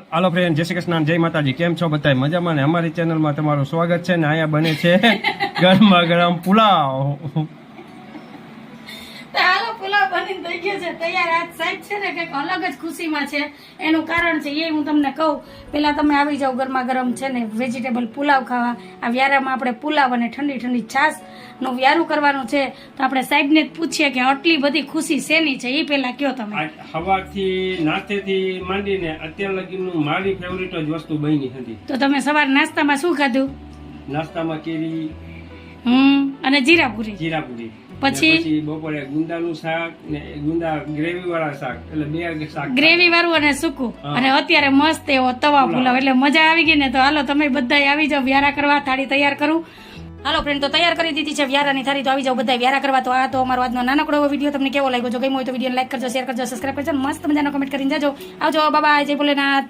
હાલો friend, જય શ્રી કૃષ્ણ, જય માતાજી. કેમ છો બધા? મજામાં ને? અમારી ચેનલમાં તમારું સ્વાગત છે ને અહીંયા બને છે ગરમા ગરમ પુલાવ. હાલો, પુલાવ બનીને થઈ ગયો છે તૈયાર. આજ સાહેબ છે ને કંઈક અલગ જ ખુશીમાં છે. એનું કારણ છે એ હું તમને કહું. પેલા તમે આવી જાઓ ગરમા ગરમ છે ને વેજીટેબલ પુલાવ ખાવા. આ વ્યારામાં આપણે પુલાવ અને ઠંડી ઠંડી છાશ નું વ્યારું કરવાનું છે. તો આપણે સાહેબને જ પૂછીએ કે આટલી બધી ખુશી શેની છે એ પેલા કયો તમે. સવારથી નાસ્તેથી માંડીને અત્યાર લગીનું મારી ફેવરિટ જ વસ્તુ બની હતી. તો તમે સવાર નાસ્તામાં શું ખાધું? નાસ્તામાં કેરી અને જીરાપુરી. પછી બપોરે ગુંદાનું શાક ને ગુંદા ગ્રેવી વાળા શાક, એટલે બે શાક, ગ્રેવી વાળું અને સૂકું. અને અત્યારે મસ્ત એવો તવા પુલાવ. એટલે મજા આવી ગઈ ને. તો હાલો તમે બધા આવી જાઓ વ્યારા કરવા. થાળી તૈયાર કરું. હાલો ફ્રેન્ડ, તો તૈયાર કરી દીધી છે વ્યારાની થાળી. તો આવી જાઓ બધા વ્યારા કરવા. તો આ તો અમારો આજનો નાનકડો એવો વિડીયો તમને કેવો લાગ્યો? જો ગમ્યો હોય તો વિડીયો લાઈક કરજો, શેર કરજો, સબસ્ક્રાઈબ કરજો, મસ્ત મજાનો કમેન્ટ કરીને જાજો. આવજો, બાય, જય ભોલેનાથ.